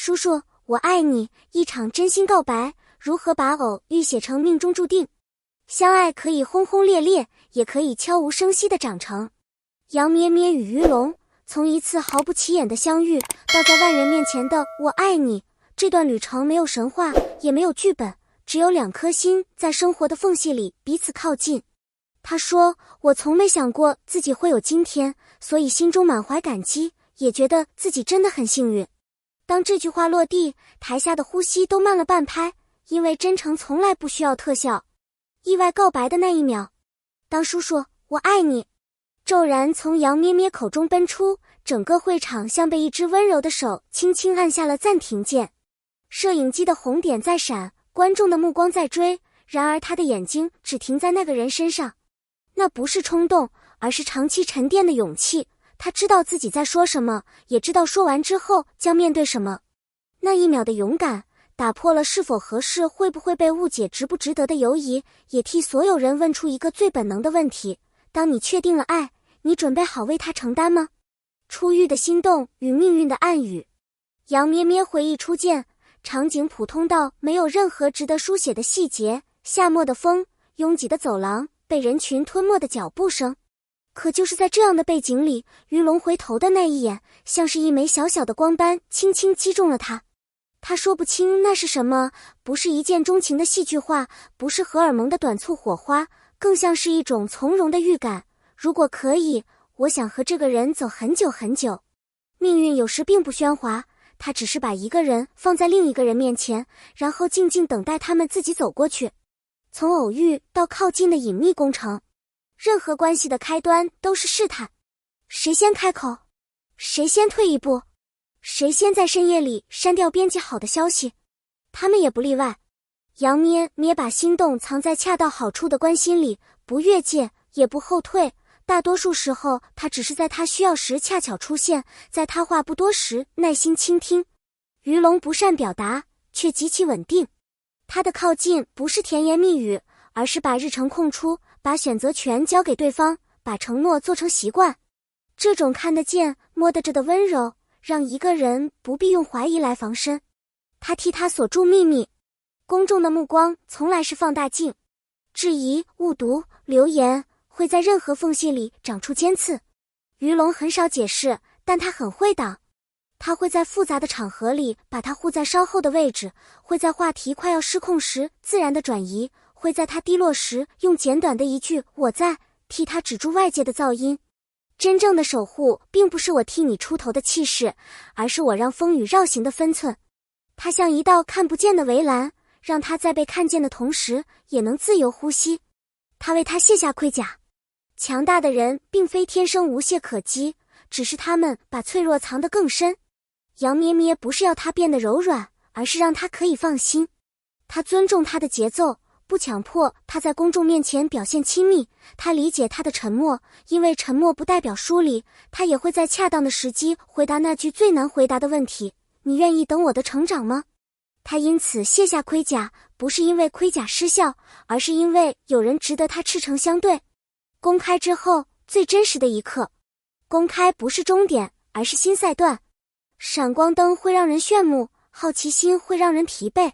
叔叔，我爱你，一场真心告白，如何把偶遇写成命中注定？相爱可以轰轰烈烈，也可以悄无声息地长成。杨咩咩与于龙从一次毫不起眼的相遇，到在万人面前的我爱你，这段旅程没有神话，也没有剧本，只有两颗心在生活的缝隙里彼此靠近。他说，我从没想过自己会有今天，所以心中满怀感激，也觉得自己真的很幸运。当这句话落地，台下的呼吸都慢了半拍，因为真诚从来不需要特效。意外告白的那一秒，当叔叔，我爱你骤然从杨咩咩口中奔出，整个会场像被一只温柔的手轻轻按下了暂停键。摄影机的红点在闪，观众的目光在追，然而他的眼睛只停在那个人身上。那不是冲动，而是长期沉淀的勇气。他知道自己在说什么，也知道说完之后将面对什么。那一秒的勇敢，打破了是否合适、会不会被误解、值不值得的犹疑，也替所有人问出一个最本能的问题：当你确定了爱，你准备好为他承担吗？初遇的心动与命运的暗语。杨咩咩回忆初见，场景普通到没有任何值得书写的细节，夏末的风，拥挤的走廊，被人群吞没的脚步声。可就是在这样的背景里，于龙回头的那一眼，像是一枚小小的光斑，轻轻击中了他。他说不清那是什么，不是一见钟情的戏剧化，不是荷尔蒙的短促火花，更像是一种从容的预感。如果可以，我想和这个人走很久很久。命运有时并不喧哗，他只是把一个人放在另一个人面前，然后静静等待他们自己走过去。从偶遇到靠近的隐秘工程，任何关系的开端都是试探。谁先开口？谁先退一步？谁先在深夜里删掉编辑好的消息？他们也不例外。杨咩咩把心动藏在恰到好处的关心里，不越界，也不后退。大多数时候，他只是在他需要时恰巧出现，在他话不多时耐心倾听。于龙不善表达，却极其稳定。他的靠近不是甜言蜜语，而是把日程空出，把选择权交给对方，把承诺做成习惯。这种看得见、摸得着的温柔，让一个人不必用怀疑来防身。他替他锁住秘密。公众的目光从来是放大镜，质疑、误读、流言会在任何缝隙里长出尖刺。于龙很少解释，但他很会挡。他会在复杂的场合里把他护在稍后的位置，会在话题快要失控时自然的转移，会在他低落时用简短的一句我在替他止住外界的噪音。真正的守护并不是我替你出头的气势，而是我让风雨绕行的分寸。他像一道看不见的围栏，让他在被看见的同时也能自由呼吸。他为他卸下盔甲。强大的人并非天生无懈可击，只是他们把脆弱藏得更深。杨咩咩不是要他变得柔软，而是让他可以放心。他尊重他的节奏，不强迫他在公众面前表现亲密。他理解他的沉默，因为沉默不代表疏离。他也会在恰当的时机回答那句最难回答的问题：你愿意等我的成长吗？他因此卸下盔甲，不是因为盔甲失效，而是因为有人值得他赤诚相对。公开之后，最真实的一刻。公开不是终点，而是新赛段。闪光灯会让人炫目，好奇心会让人疲惫。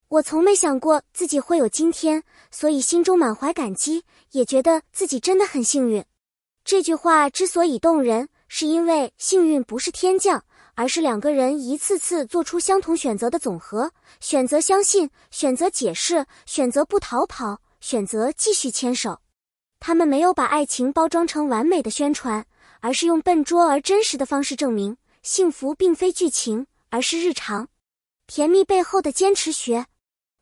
我从没想过自己会有今天，所以心中满怀感激，也觉得自己真的很幸运。这句话之所以动人，是因为幸运不是天降，而是两个人一次次做出相同选择的总和，选择相信，选择解释，选择不逃跑，选择继续牵手。他们没有把爱情包装成完美的宣传，而是用笨拙而真实的方式证明，幸福并非剧情，而是日常。甜蜜背后的坚持学。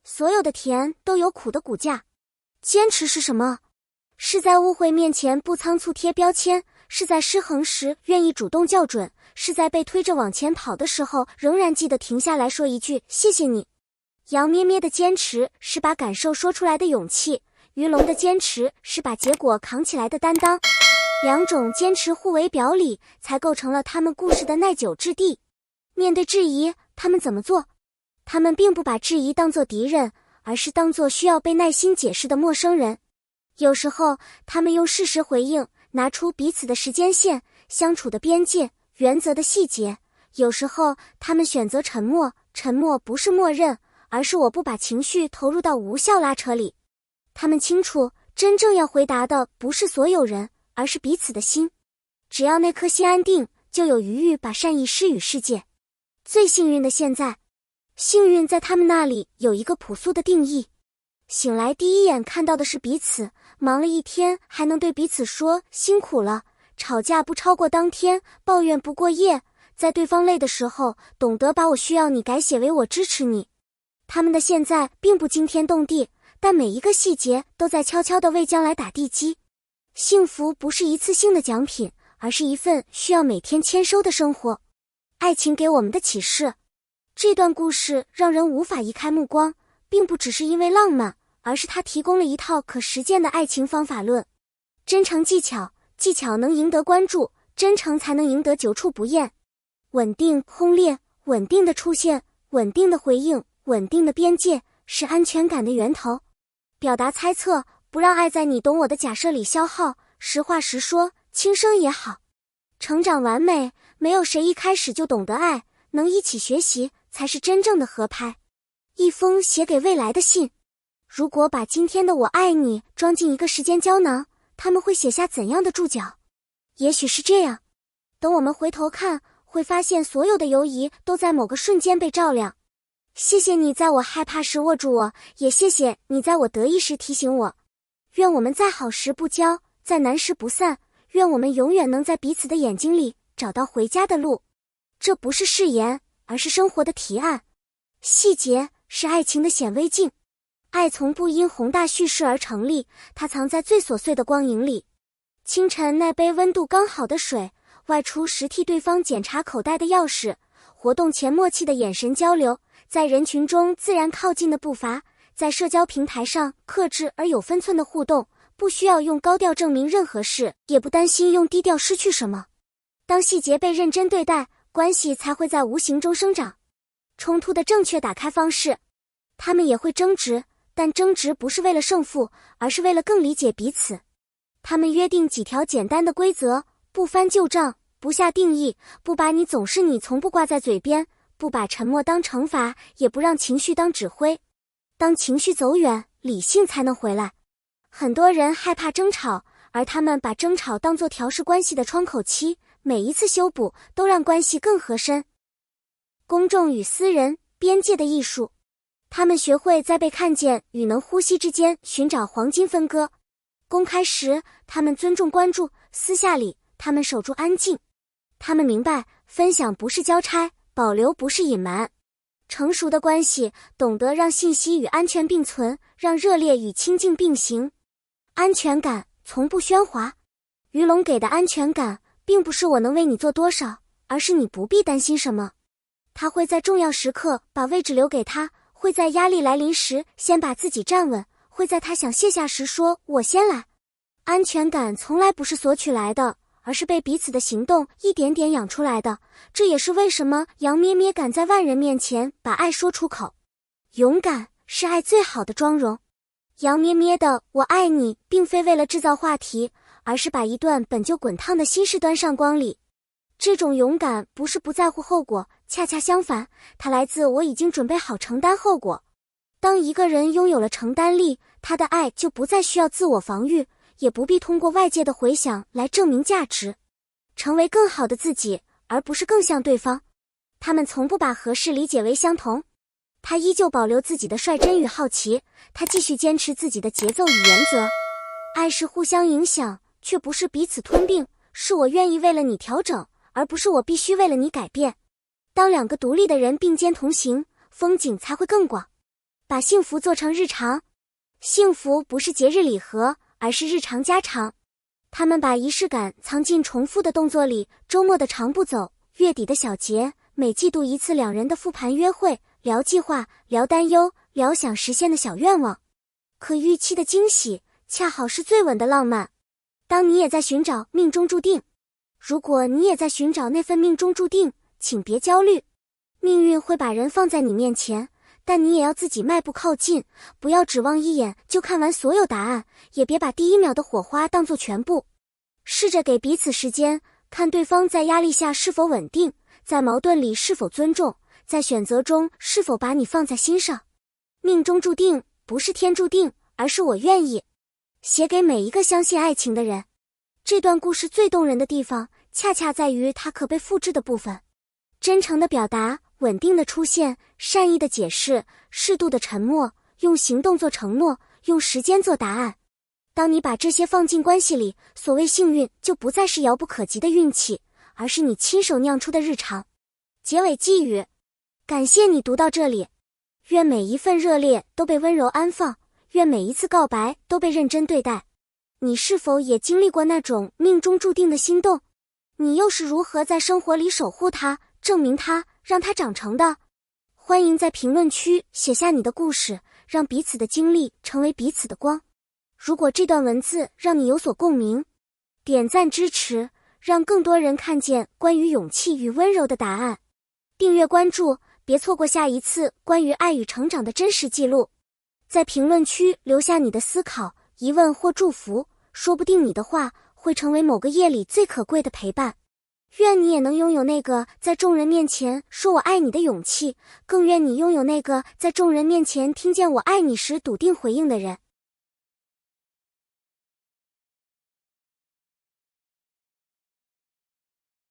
所有的甜都有苦的骨架。坚持是什么？是在误会面前不仓促贴标签，是在失衡时愿意主动校准，是在被推着往前跑的时候仍然记得停下来说一句谢谢你。杨咩咩的坚持是把感受说出来的勇气，于龙的坚持是把结果扛起来的担当。两种坚持互为表里，才构成了他们故事的耐久质地。面对质疑，他们怎么做？他们并不把质疑当作敌人，而是当作需要被耐心解释的陌生人。有时候，他们用事实回应，拿出彼此的时间线、相处的边界、原则的细节；有时候他们选择沉默，沉默不是默认，而是我不把情绪投入到无效拉扯里。他们清楚，真正要回答的不是所有人，而是彼此的心。只要那颗心安定，就有余裕把善意施与世界。最幸运的现在，幸运在他们那里有一个朴素的定义。醒来第一眼看到的是彼此，忙了一天还能对彼此说辛苦了，吵架不超过当天，抱怨不过夜，在对方累的时候，懂得把我需要你改写为我支持你。他们的现在并不惊天动地，但每一个细节都在悄悄地为将来打地基。幸福不是一次性的奖品，而是一份需要每天签收的生活。爱情给我们的启示，这段故事让人无法移开目光，并不只是因为浪漫，而是它提供了一套可实践的爱情方法论。真诚技巧，技巧能赢得关注，真诚才能赢得久处不厌。稳定轰烈，稳定的出现，稳定的回应，稳定的边界，是安全感的源头。表达猜测，不让爱在你懂我的假设里消耗，实话实说，轻声也好。成长完美，没有谁一开始就懂得爱，能一起学习才是真正的合拍。一封写给未来的信，如果把今天的我爱你装进一个时间胶囊，他们会写下怎样的注脚？也许是这样，等我们回头看，会发现所有的犹疑都在某个瞬间被照亮。谢谢你在我害怕时握住我，也谢谢你在我得意时提醒我。愿我们在好时不交，在难时不散，愿我们永远能在彼此的眼睛里找到回家的路。这不是誓言，而是生活的提案。细节是爱情的显微镜。爱从不因宏大叙事而成立，它藏在最琐碎的光影里。清晨那杯温度刚好的水，外出时替对方检查口袋的钥匙，活动前默契的眼神交流，在人群中自然靠近的步伐，在社交平台上克制而有分寸的互动，不需要用高调证明任何事，也不担心用低调失去什么。当细节被认真对待，关系才会在无形中生长。冲突的正确打开方式，他们也会争执，但争执不是为了胜负，而是为了更理解彼此。他们约定几条简单的规则，不翻旧账，不下定义，不把你总是你从不挂在嘴边，不把沉默当惩罚，也不让情绪当指挥。当情绪走远，理性才能回来。很多人害怕争吵，而他们把争吵当作调试关系的窗口期，每一次修补都让关系更合深。公众与私人，边界的艺术。他们学会在被看见与能呼吸之间寻找黄金分割。公开时，他们尊重关注；私下里，他们守住安静。他们明白，分享不是交差，保留不是隐瞒。成熟的关系懂得让信息与安全并存，让热烈与亲近并行。安全感从不喧哗。于龙给的安全感，并不是我能为你做多少，而是你不必担心什么。他会在重要时刻把位置留给他，会在压力来临时先把自己站稳，会在他想卸下时说我先来。安全感从来不是索取来的，而是被彼此的行动一点点养出来的。这也是为什么杨咩咩敢在万人面前把爱说出口。勇敢是爱最好的妆容。杨咩咩的我爱你并非为了制造话题，而是把一段本就滚烫的心事端上光里。这种勇敢不是不在乎后果，恰恰相反，它来自我已经准备好承担后果。当一个人拥有了承担力，他的爱就不再需要自我防御，也不必通过外界的回响来证明价值，成为更好的自己，而不是更像对方。他们从不把合适理解为相同。他依旧保留自己的率真与好奇，他继续坚持自己的节奏与原则。爱是互相影响，却不是彼此吞并，是我愿意为了你调整，而不是我必须为了你改变。当两个独立的人并肩同行，风景才会更广。把幸福做成日常。幸福不是节日礼盒，而是日常家常。他们把仪式感藏进重复的动作里，周末的长步走，月底的小节，每季度一次两人的复盘约会，聊计划，聊担忧，聊想实现的小愿望。可预期的惊喜，恰好是最稳的浪漫。当你也在寻找命中注定，如果你也在寻找那份命中注定，请别焦虑。命运会把人放在你面前，但你也要自己迈步靠近，不要指望一眼就看完所有答案，也别把第一秒的火花当作全部。试着给彼此时间，看对方在压力下是否稳定，在矛盾里是否尊重，在选择中是否把你放在心上。命中注定不是天注定，而是我愿意。写给每一个相信爱情的人。这段故事最动人的地方，恰恰在于它可被复制的部分。真诚的表达，稳定的出现，善意的解释，适度的沉默，用行动做承诺，用时间做答案。当你把这些放进关系里，所谓幸运就不再是遥不可及的运气，而是你亲手酿出的日常。结尾寄语：感谢你读到这里，愿每一份热烈都被温柔安放，愿每一次告白都被认真对待。你是否也经历过那种命中注定的心动？你又是如何在生活里守护它，证明它，让它长成的？欢迎在评论区写下你的故事，让彼此的经历成为彼此的光。如果这段文字让你有所共鸣，点赞支持，让更多人看见关于勇气与温柔的答案。订阅关注，别错过下一次关于爱与成长的真实记录。在评论区留下你的思考、疑问或祝福，说不定你的话会成为某个夜里最可贵的陪伴。愿你也能拥有那个在众人面前说我爱你的勇气，更愿你拥有那个在众人面前听见我爱你时笃定回应的人。